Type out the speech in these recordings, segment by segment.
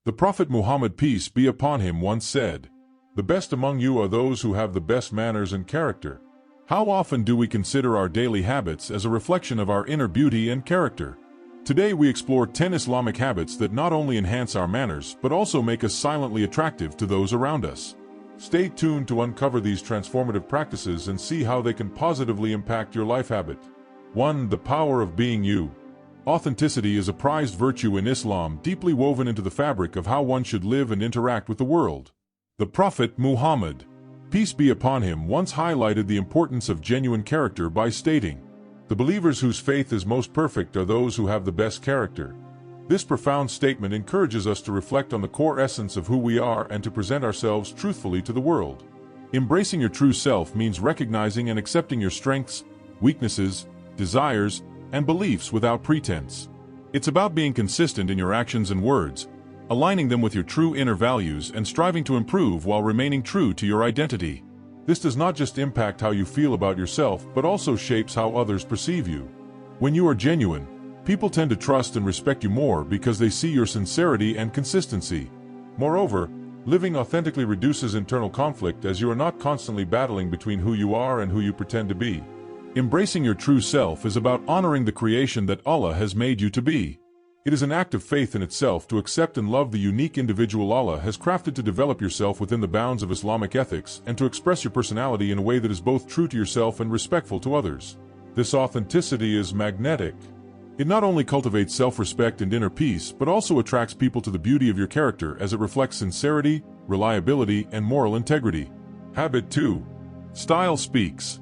The Prophet Muhammad, peace be upon him, once said, "The best among you are those who have the best manners and character." How often do we consider our daily habits as a reflection of our inner beauty and character? Today we explore 10 Islamic habits that not only enhance our manners but also make us silently attractive to those around us. Stay tuned to uncover these transformative practices and see how they can positively impact your life habit. 1. The power of being you. Authenticity is a prized virtue in Islam, deeply woven into the fabric of how one should live and interact with the world. The Prophet Muhammad, peace be upon him, once highlighted the importance of genuine character by stating, "The believers whose faith is most perfect are those who have the best character." This profound statement encourages us to reflect on the core essence of who we are and to present ourselves truthfully to the world. Embracing your true self means recognizing and accepting your strengths, weaknesses, desires, and beliefs without pretense. It's about being consistent in your actions and words, aligning them with your true inner values and striving to improve while remaining true to your identity. This does not just impact how you feel about yourself, but also shapes how others perceive you. When you are genuine, people tend to trust and respect you more because they see your sincerity and consistency. Moreover, living authentically reduces internal conflict as you are not constantly battling between who you are and who you pretend to be. Embracing your true self is about honoring the creation that Allah has made you to be. It is an act of faith in itself to accept and love the unique individual Allah has crafted, to develop yourself within the bounds of Islamic ethics, and to express your personality in a way that is both true to yourself and respectful to others. This authenticity is magnetic. It not only cultivates self-respect and inner peace, but also attracts people to the beauty of your character as it reflects sincerity, reliability, and moral integrity. Habit 2. Style speaks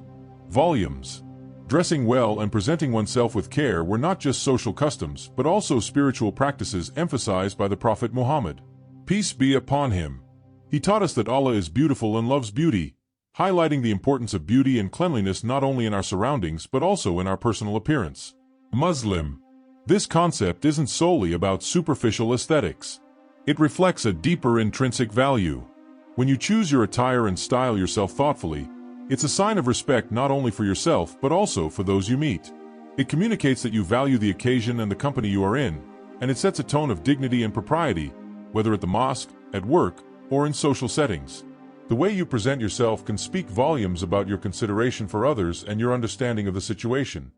volumes. Dressing well and presenting oneself with care were not just social customs, but also spiritual practices emphasized by the Prophet Muhammad, peace be upon him. He taught us that Allah is beautiful and loves beauty, highlighting the importance of beauty and cleanliness not only in our surroundings but also in our personal appearance. Muslim. This concept isn't solely about superficial aesthetics. It reflects a deeper intrinsic value. When you choose your attire and style yourself thoughtfully, it's a sign of respect not only for yourself but also for those you meet. It communicates that you value the occasion and the company you are in, and it sets a tone of dignity and propriety, whether at the mosque, at work, or in social settings. The way you present yourself can speak volumes about your consideration for others and your understanding of the situation.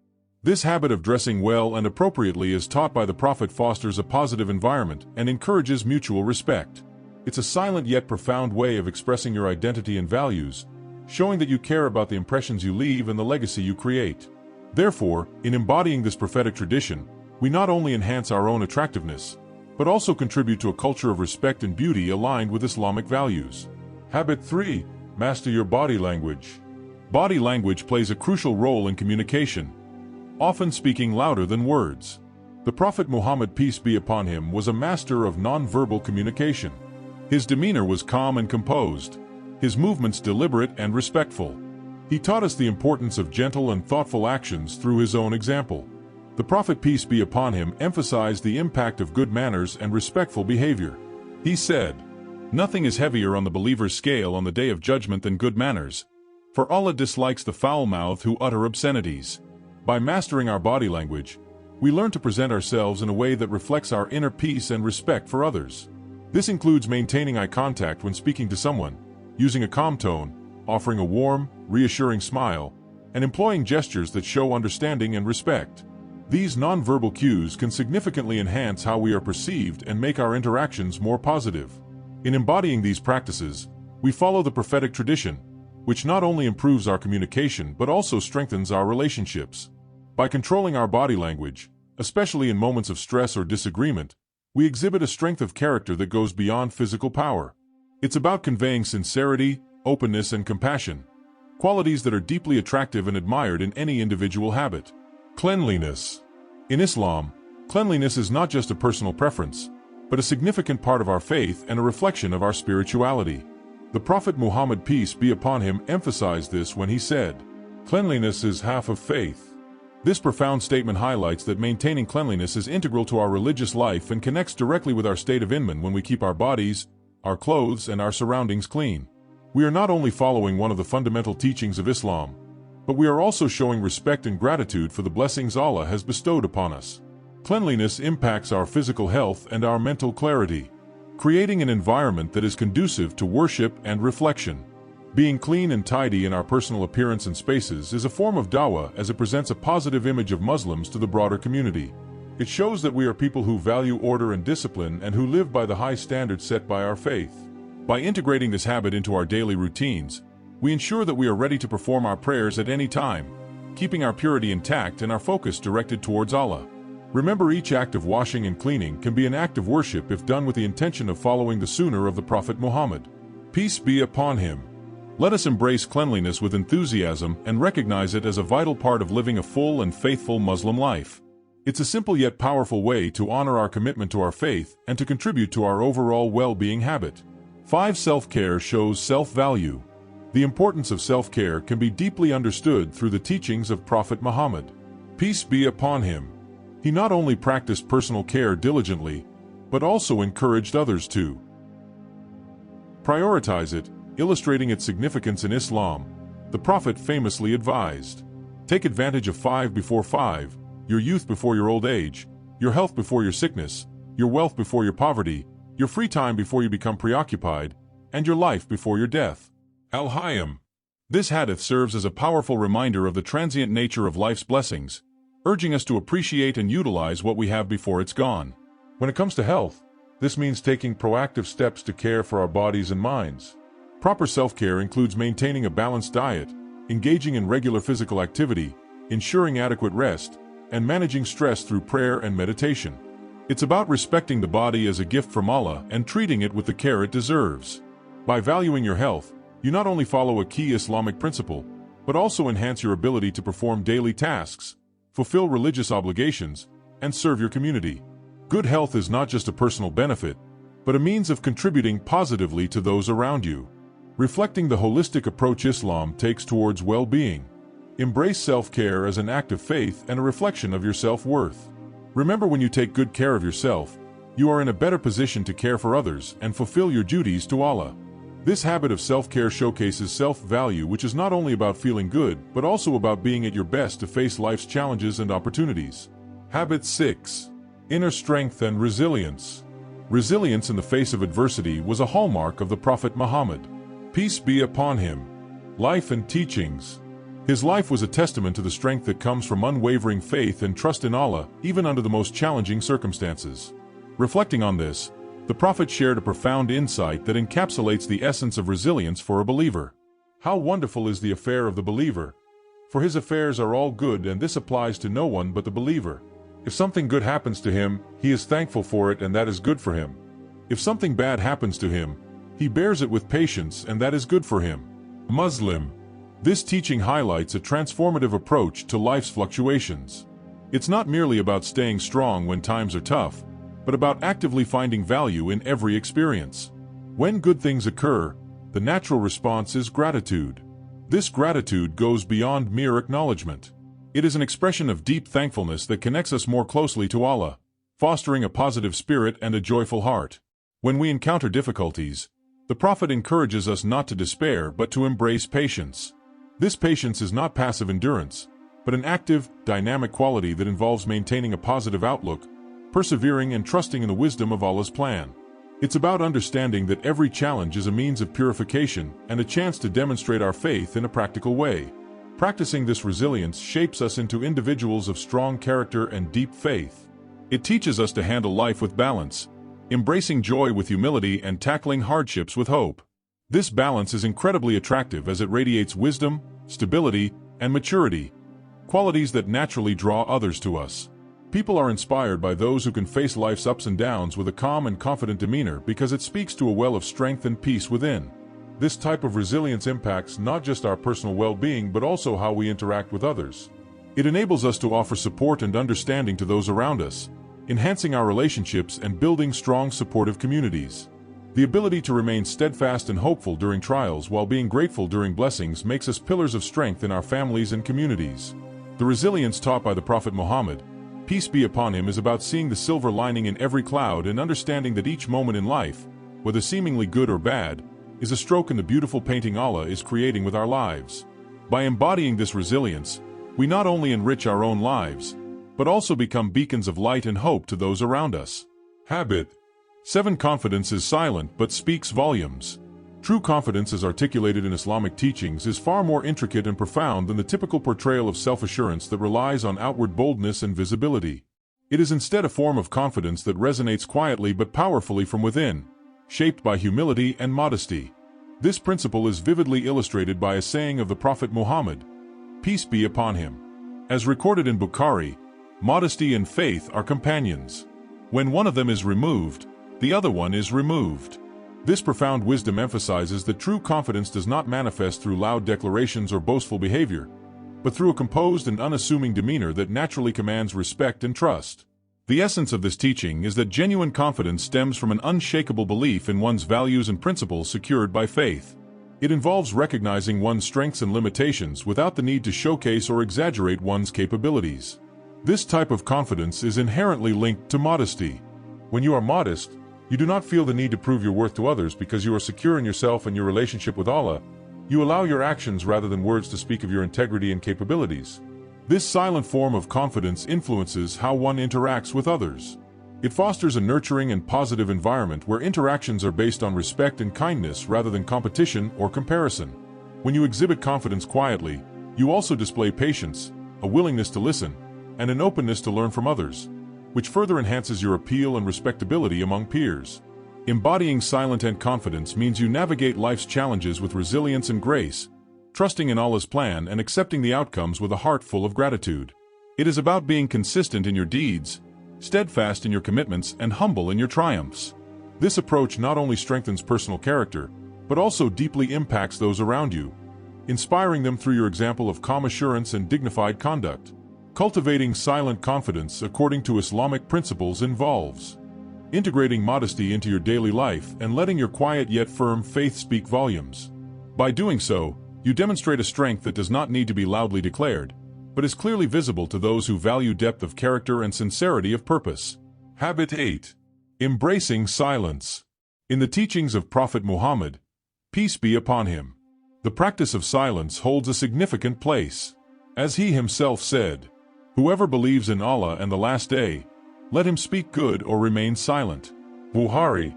This habit of dressing well and appropriately as taught by the Prophet fosters a positive environment and encourages mutual respect. It's a silent yet profound way of expressing your identity and values, showing that you care about the impressions you leave and the legacy you create. Therefore, in embodying this prophetic tradition, we not only enhance our own attractiveness, but also contribute to a culture of respect and beauty aligned with Islamic values. Habit 3. Master your body language. Body language plays a crucial role in communication, often speaking louder than words. The Prophet Muhammad, peace be upon him, was a master of non-verbal communication. His demeanor was calm and composed, his movements deliberate and respectful. He taught us the importance of gentle and thoughtful actions through his own example. The Prophet, peace be upon him, emphasized the impact of good manners and respectful behavior. He said, "Nothing is heavier on the believer's scale on the day of judgment than good manners, for Allah dislikes the foul-mouthed who utter obscenities." By mastering our body language, we learn to present ourselves in a way that reflects our inner peace and respect for others. This includes maintaining eye contact when speaking to someone, using a calm tone, offering a warm, reassuring smile, and employing gestures that show understanding and respect. These nonverbal cues can significantly enhance how we are perceived and make our interactions more positive. In embodying these practices, we follow the prophetic tradition, which not only improves our communication but also strengthens our relationships. By controlling our body language, especially in moments of stress or disagreement, we exhibit a strength of character that goes beyond physical power. It's about conveying sincerity, openness, and compassion, qualities that are deeply attractive and admired in any individual habit. Cleanliness. In Islam, cleanliness is not just a personal preference, but a significant part of our faith and a reflection of our spirituality. The Prophet Muhammad, peace be upon him, emphasized this when he said, "Cleanliness is half of faith." This profound statement highlights that maintaining cleanliness is integral to our religious life and connects directly with our state of iman when we keep our bodies, our clothes, and our surroundings clean. We are not only following one of the fundamental teachings of Islam, but we are also showing respect and gratitude for the blessings Allah has bestowed upon us. Cleanliness impacts our physical health and our mental clarity. creating an environment that is conducive to worship and reflection. Being clean and tidy in our personal appearance and spaces is a form of dawah, as it presents a positive image of Muslims to the broader community. It shows that we are people who value order and discipline and who live by the high standards set by our faith. By integrating this habit into our daily routines, we ensure that we are ready to perform our prayers at any time, keeping our purity intact and our focus directed towards Allah. Remember, each act of washing and cleaning can be an act of worship if done with the intention of following the sunnah of the Prophet Muhammad. Peace be upon him. Let us embrace cleanliness with enthusiasm and recognize it as a vital part of living a full and faithful Muslim life. It's a simple yet powerful way to honor our commitment to our faith and to contribute to our overall well-being habit. 5. Self-care shows self-value. The importance of self-care can be deeply understood through the teachings of Prophet Muhammad. Peace be upon him. He not only practiced personal care diligently, but also encouraged others to prioritize it, illustrating its significance in Islam. The Prophet famously advised, "Take advantage of 5 before 5, your youth before your old age, your health before your sickness, your wealth before your poverty, your free time before you become preoccupied, and your life before your death." Al-Hayyam. This hadith serves as a powerful reminder of the transient nature of life's blessings, urging us to appreciate and utilize what we have before it's gone. When it comes to health, this means taking proactive steps to care for our bodies and minds. Proper self-care includes maintaining a balanced diet, engaging in regular physical activity, ensuring adequate rest, and managing stress through prayer and meditation. It's about respecting the body as a gift from Allah and treating it with the care it deserves. By valuing your health, you not only follow a key Islamic principle, but also enhance your ability to perform daily tasks, fulfill religious obligations, and serve your community. Good health is not just a personal benefit, but a means of contributing positively to those around you. Reflecting the holistic approach Islam takes towards well-being. Embrace self-care as an act of faith and a reflection of your self-worth. Remember, when you take good care of yourself, you are in a better position to care for others and fulfill your duties to Allah. This habit of self-care showcases self-value, which is not only about feeling good, but also about being at your best to face life's challenges and opportunities. Habit 6. Inner strength and resilience. Resilience in the face of adversity was a hallmark of the Prophet Muhammad. Peace be upon him. Life and teachings. His life was a testament to the strength that comes from unwavering faith and trust in Allah, even under the most challenging circumstances. Reflecting on this, the Prophet shared a profound insight that encapsulates the essence of resilience for a believer. How wonderful is the affair of the believer! For his affairs are all good, and this applies to no one but the believer. If something good happens to him, he is thankful for it, and that is good for him. If something bad happens to him, he bears it with patience, and that is good for him. Muslim. This teaching highlights a transformative approach to life's fluctuations. It's not merely about staying strong when times are tough, but about actively finding value in every experience. When good things occur, the natural response is gratitude. This gratitude goes beyond mere acknowledgement. It is an expression of deep thankfulness that connects us more closely to Allah, fostering a positive spirit and a joyful heart. When we encounter difficulties, the Prophet encourages us not to despair but to embrace patience. This patience is not passive endurance, but an active, dynamic quality that involves maintaining a positive outlook, persevering and trusting in the wisdom of Allah's plan. It's about understanding that every challenge is a means of purification and a chance to demonstrate our faith in a practical way. Practicing this resilience shapes us into individuals of strong character and deep faith. It teaches us to handle life with balance, embracing joy with humility and tackling hardships with hope. This balance is incredibly attractive as it radiates wisdom, stability, and maturity, qualities that naturally draw others to us. People are inspired by those who can face life's ups and downs with a calm and confident demeanor because it speaks to a well of strength and peace within. This type of resilience impacts not just our personal well-being but also how we interact with others. It enables us to offer support and understanding to those around us, enhancing our relationships and building strong supportive communities. The ability to remain steadfast and hopeful during trials while being grateful during blessings makes us pillars of strength in our families and communities. The resilience taught by the Prophet Muhammad, peace be upon him, is about seeing the silver lining in every cloud and understanding that each moment in life, whether seemingly good or bad, is a stroke in the beautiful painting Allah is creating with our lives. By embodying this resilience, we not only enrich our own lives, but also become beacons of light and hope to those around us. Habit. 7. Confidence is silent but speaks volumes. True confidence, as articulated in Islamic teachings, is far more intricate and profound than the typical portrayal of self-assurance that relies on outward boldness and visibility. It is instead a form of confidence that resonates quietly but powerfully from within, shaped by humility and modesty. This principle is vividly illustrated by a saying of the Prophet Muhammad, peace be upon him. As recorded in Bukhari, modesty and faith are companions. When one of them is removed, the other one is removed. This profound wisdom emphasizes that true confidence does not manifest through loud declarations or boastful behavior, but through a composed and unassuming demeanor that naturally commands respect and trust. The essence of this teaching is that genuine confidence stems from an unshakable belief in one's values and principles secured by faith. It involves recognizing one's strengths and limitations without the need to showcase or exaggerate one's capabilities. This type of confidence is inherently linked to modesty. When you are modest, you do not feel the need to prove your worth to others because you are secure in yourself and your relationship with Allah. You allow your actions rather than words to speak of your integrity and capabilities. This silent form of confidence influences how one interacts with others. It fosters a nurturing and positive environment where interactions are based on respect and kindness rather than competition or comparison. When you exhibit confidence quietly, you also display patience, a willingness to listen, and an openness to learn from others, which further enhances your appeal and respectability among peers. Embodying silent confidence means you navigate life's challenges with resilience and grace, trusting in Allah's plan and accepting the outcomes with a heart full of gratitude. It is about being consistent in your deeds, steadfast in your commitments, and humble in your triumphs. This approach not only strengthens personal character, but also deeply impacts those around you, inspiring them through your example of calm assurance and dignified conduct. Cultivating silent confidence according to Islamic principles involves integrating modesty into your daily life and letting your quiet yet firm faith speak volumes. By doing so, you demonstrate a strength that does not need to be loudly declared, but is clearly visible to those who value depth of character and sincerity of purpose. Habit 8. Embracing silence. In the teachings of Prophet Muhammad, peace be upon him, the practice of silence holds a significant place. As he himself said, "Whoever believes in Allah and the Last Day, let him speak good or remain silent." Bukhari.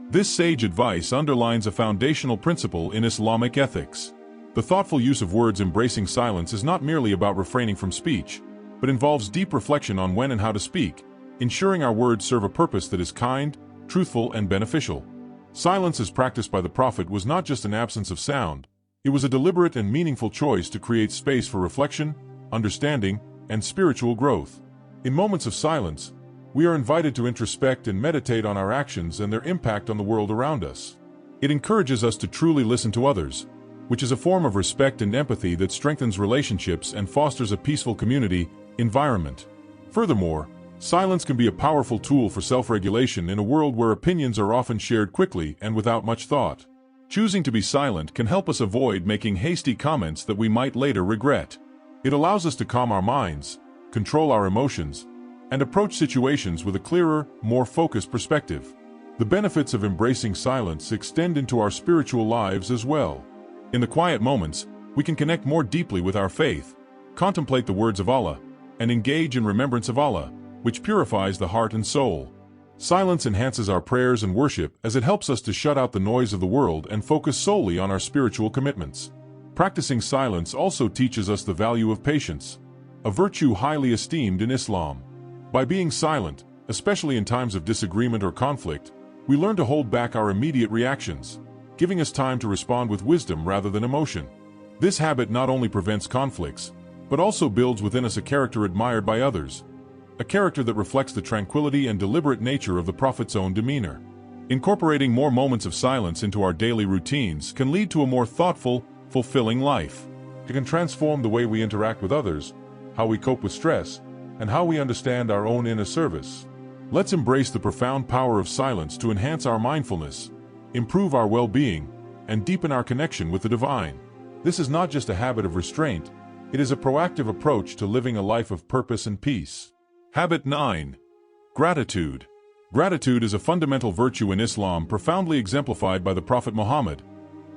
This sage advice underlines a foundational principle in Islamic ethics. The thoughtful use of words embracing silence is not merely about refraining from speech, but involves deep reflection on when and how to speak, ensuring our words serve a purpose that is kind, truthful, and beneficial. Silence as practiced by the Prophet was not just an absence of sound, it was a deliberate and meaningful choice to create space for reflection, understanding, and spiritual growth. In moments of silence, we are invited to introspect and meditate on our actions and their impact on the world around us. It encourages us to truly listen to others, which is a form of respect and empathy that strengthens relationships and fosters a peaceful community environment. Furthermore, silence can be a powerful tool for self-regulation in a world where opinions are often shared quickly and without much thought. Choosing to be silent can help us avoid making hasty comments that we might later regret. It allows us to calm our minds, control our emotions, and approach situations with a clearer, more focused perspective. The benefits of embracing silence extend into our spiritual lives as well. In the quiet moments, we can connect more deeply with our faith, contemplate the words of Allah, and engage in remembrance of Allah, which purifies the heart and soul. Silence enhances our prayers and worship as it helps us to shut out the noise of the world and focus solely on our spiritual commitments. Practicing silence also teaches us the value of patience, a virtue highly esteemed in Islam. By being silent, especially in times of disagreement or conflict, we learn to hold back our immediate reactions, giving us time to respond with wisdom rather than emotion. This habit not only prevents conflicts, but also builds within us a character admired by others, a character that reflects the tranquility and deliberate nature of the Prophet's own demeanor. Incorporating more moments of silence into our daily routines can lead to a more thoughtful, fulfilling life. It can transform the way we interact with others, how we cope with stress, and how we understand our own inner service. Let's embrace the profound power of silence to enhance our mindfulness, improve our well-being, and deepen our connection with the divine. This is not just a habit of restraint, it is a proactive approach to living a life of purpose and peace. Habit 9. Gratitude. Gratitude is a fundamental virtue in Islam profoundly exemplified by the Prophet Muhammad,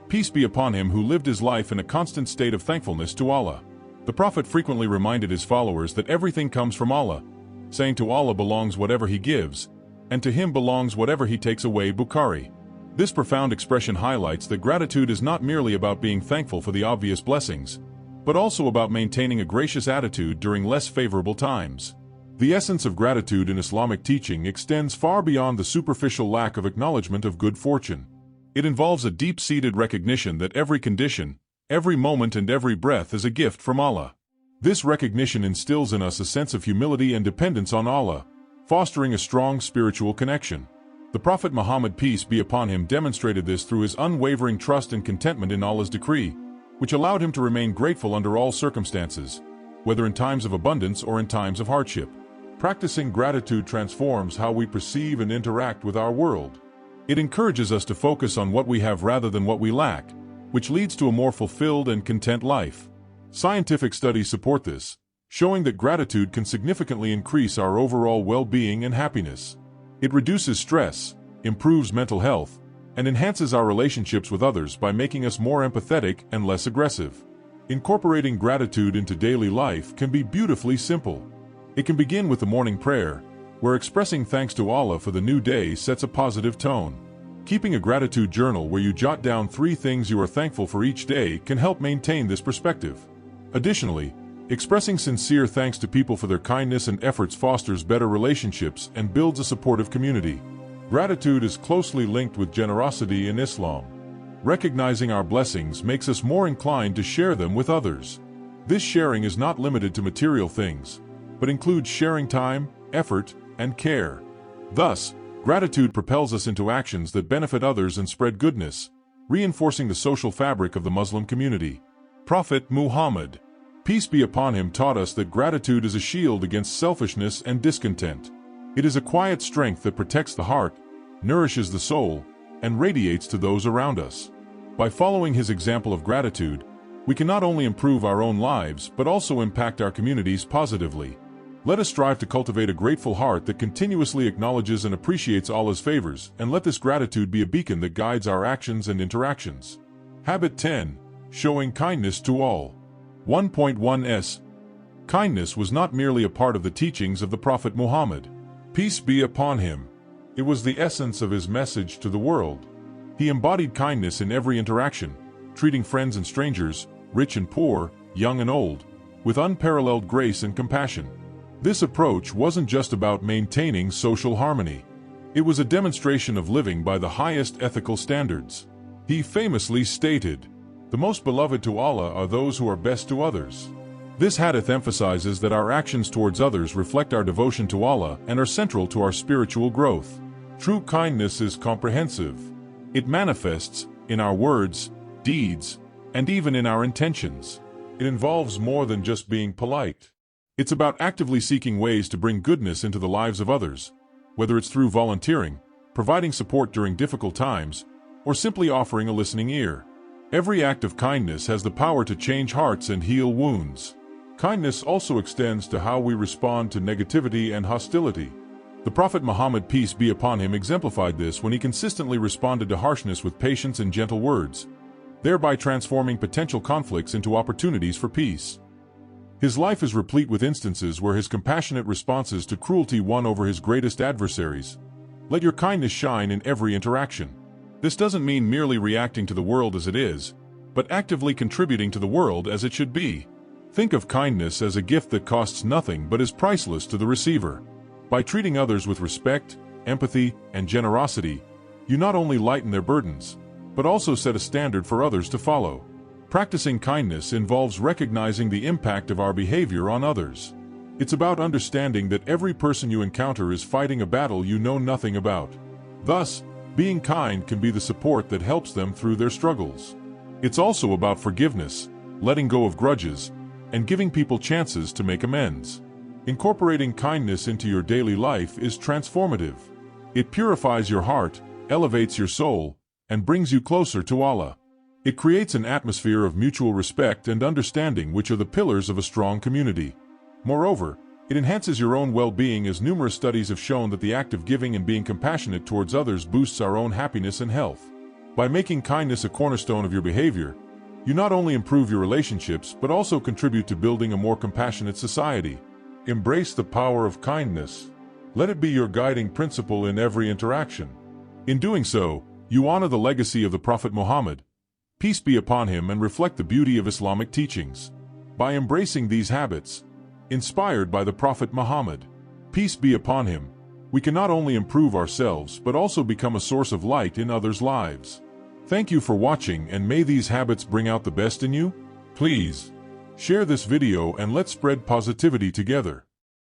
peace be upon him, who lived his life in a constant state of thankfulness to Allah. The Prophet frequently reminded his followers that everything comes from Allah, saying to Allah belongs whatever he gives, and to him belongs whatever he takes away. Bukhari. This profound expression highlights that gratitude is not merely about being thankful for the obvious blessings, but also about maintaining a gracious attitude during less favorable times. The essence of gratitude in Islamic teaching extends far beyond the superficial lack of acknowledgement of good fortune. It involves a deep-seated recognition that every condition, every moment and every breath is a gift from Allah. This recognition instills in us a sense of humility and dependence on Allah, fostering a strong spiritual connection. The Prophet Muhammad, peace be upon him, demonstrated this through his unwavering trust and contentment in Allah's decree, which allowed him to remain grateful under all circumstances, whether in times of abundance or in times of hardship. Practicing gratitude transforms how we perceive and interact with our world. It encourages us to focus on what we have rather than what we lack, which leads to a more fulfilled and content life. Scientific studies support this, showing that gratitude can significantly increase our overall well-being and happiness. It reduces stress, improves mental health, and enhances our relationships with others by making us more empathetic and less aggressive. Incorporating gratitude into daily life can be beautifully simple. It can begin with the morning prayer, where expressing thanks to Allah for the new day sets a positive tone. Keeping a gratitude journal where you jot down 3 things you are thankful for each day can help maintain this perspective. Additionally, expressing sincere thanks to people for their kindness and efforts fosters better relationships and builds a supportive community. Gratitude is closely linked with generosity in Islam. Recognizing our blessings makes us more inclined to share them with others. This sharing is not limited to material things, but includes sharing time, effort, and care. Thus, gratitude propels us into actions that benefit others and spread goodness, reinforcing the social fabric of the Muslim community. Prophet Muhammad, peace be upon him, taught us that gratitude is a shield against selfishness and discontent. It is a quiet strength that protects the heart, nourishes the soul, and radiates to those around us. By following his example of gratitude, we can not only improve our own lives but also impact our communities positively. Let us strive to cultivate a grateful heart that continuously acknowledges and appreciates Allah's favors, and let this gratitude be a beacon that guides our actions and interactions. Habit 10. Showing kindness to all. 1.1s. Kindness was not merely a part of the teachings of the Prophet Muhammad. Peace be upon him. It was the essence of his message to the world. He embodied kindness in every interaction, treating friends and strangers, rich and poor, young and old, with unparalleled grace and compassion. This approach wasn't just about maintaining social harmony. It was a demonstration of living by the highest ethical standards. He famously stated, "The most beloved to Allah are those who are best to others." This hadith emphasizes that our actions towards others reflect our devotion to Allah and are central to our spiritual growth. True kindness is comprehensive. It manifests in our words, deeds, and even in our intentions. It involves more than just being polite. It's about actively seeking ways to bring goodness into the lives of others, whether it's through volunteering, providing support during difficult times, or simply offering a listening ear. Every act of kindness has the power to change hearts and heal wounds. Kindness also extends to how we respond to negativity and hostility. The Prophet Muhammad, peace be upon him, exemplified this when he consistently responded to harshness with patience and gentle words, thereby transforming potential conflicts into opportunities for peace. His life is replete with instances where his compassionate responses to cruelty won over his greatest adversaries. Let your kindness shine in every interaction. This doesn't mean merely reacting to the world as it is, but actively contributing to the world as it should be. Think of kindness as a gift that costs nothing but is priceless to the receiver. By treating others with respect, empathy, and generosity, you not only lighten their burdens, but also set a standard for others to follow. Practicing kindness involves recognizing the impact of our behavior on others. It's about understanding that every person you encounter is fighting a battle you know nothing about. Thus, being kind can be the support that helps them through their struggles. It's also about forgiveness, letting go of grudges, and giving people chances to make amends. Incorporating kindness into your daily life is transformative. It purifies your heart, elevates your soul, and brings you closer to Allah. It creates an atmosphere of mutual respect and understanding, which are the pillars of a strong community. Moreover, it enhances your own well-being, as numerous studies have shown that the act of giving and being compassionate towards others boosts our own happiness and health. By making kindness a cornerstone of your behavior, you not only improve your relationships but also contribute to building a more compassionate society. Embrace the power of kindness. Let it be your guiding principle in every interaction. In doing so, you honor the legacy of the Prophet Muhammad, peace be upon him, and reflect the beauty of Islamic teachings. By embracing these habits, inspired by the Prophet Muhammad, peace be upon him, we can not only improve ourselves but also become a source of light in others' lives. Thank you for watching, and may these habits bring out the best in you. Please share this video and let's spread positivity together.